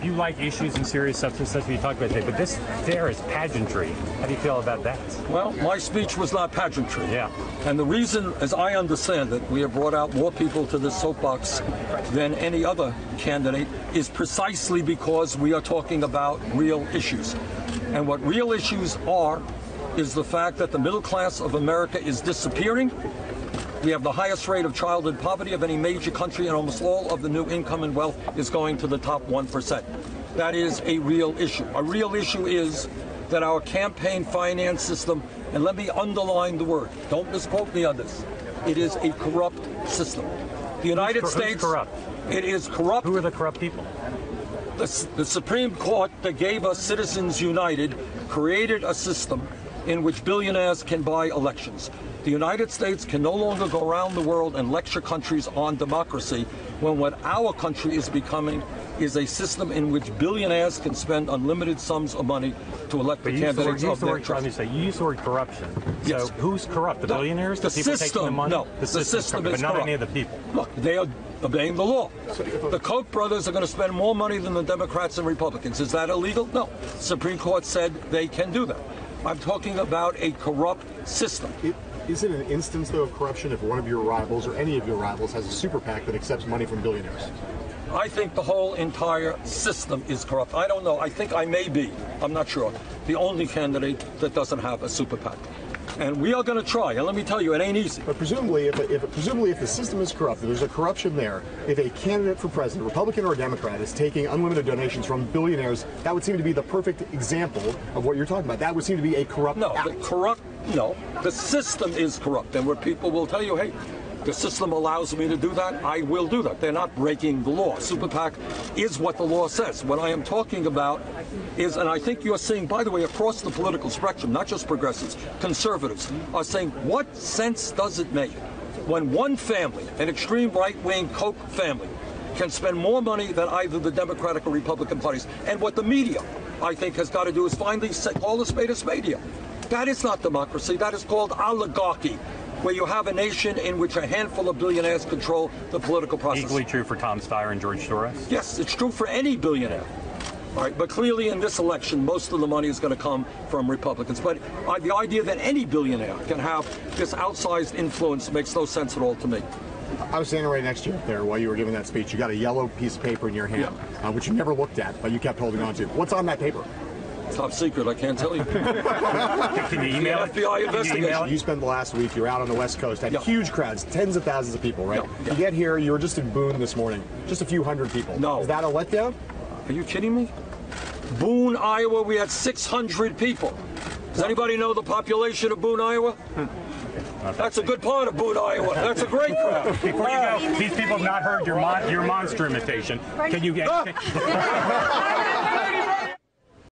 you like issues and serious substance, that's what you talk about today. But this there is pageantry. How do you feel about that? Well, my speech was not pageantry. Yeah. And the reason, as I understand it, we have brought out more people to this soapbox than any other candidate is precisely because we are talking about real issues. And what real issues are is the fact that the middle class of America is disappearing. We have the highest rate of childhood poverty of any major country, and almost all of the new income and wealth is going to the top 1%. That is a real issue. A real issue is that our campaign finance system, and let me underline the word, don't misquote me on this, it is a corrupt system. The United States, who's corrupt? It is corrupt. Who are the corrupt people? The Supreme Court that gave us Citizens United created a system in which billionaires can buy elections. The United States can no longer go around the world and lecture countries on democracy when what our country is becoming is a system in which billionaires can spend unlimited sums of money to elect the candidates of their choice. You use the word corruption. Yes. So who's corrupt? The billionaires? The people system, taking the money? no. The system is corrupt, but not corrupt. any of the people. Look, they are obeying the law. The Koch brothers are going to spend more money than the Democrats and Republicans. Is that illegal? No. The Supreme Court said they can do that. I'm talking about a corrupt system. Is it an instance, though, of corruption if one of your rivals or any of your rivals has a super PAC that accepts money from billionaires? I think the whole entire system is corrupt. I don't know. I think I may be, I'm not sure, the only candidate that doesn't have a super PAC. And we are going to try. And let me tell you, it ain't easy. But presumably, if the system is corrupt, if there's a corruption there, if a candidate for president, Republican or a Democrat, is taking unlimited donations from billionaires, that would seem to be the perfect example of what you're talking about. That would seem to be a corrupt act. No, the system is corrupt. And where people will tell you, hey, the system allows me to do that, I will do that. They're not breaking the law. Super PAC is what the law says. What I am talking about is, and I think you're seeing, by the way, across the political spectrum, not just progressives, conservatives, are saying, what sense does it make when one family, an extreme right-wing Koch family, can spend more money than either the Democratic or Republican parties? And what the media, I think, has got to do is finally call a spade here. That is not democracy. That is called oligarchy, where you have a nation in which a handful of billionaires control the political process. Equally true for Tom Steyer and George Soros? Yes, it's true for any billionaire. All right, but clearly in this election, most of the money is going to come from Republicans. But the idea that any billionaire can have this outsized influence makes no sense at all to me. I was standing right next to you there while you were giving that speech. You got a yellow piece of paper in your hand, which you never looked at, but you kept holding on to. What's on that paper? Top secret, I can't tell you. Can you email it? FBI investigation. You spent the last week, you're out on the West Coast, had huge crowds, tens of thousands of people, right? Yeah. You get here, you were just in Boone this morning, just a few hundred people. No. Is that a letdown? Are you kidding me? Boone, Iowa, we had 600 people. Does anybody know the population of Boone, Iowa? That's a good part of Boone, Iowa. That's a great crowd. Before you go, these people have not heard your monster imitation. Can you get...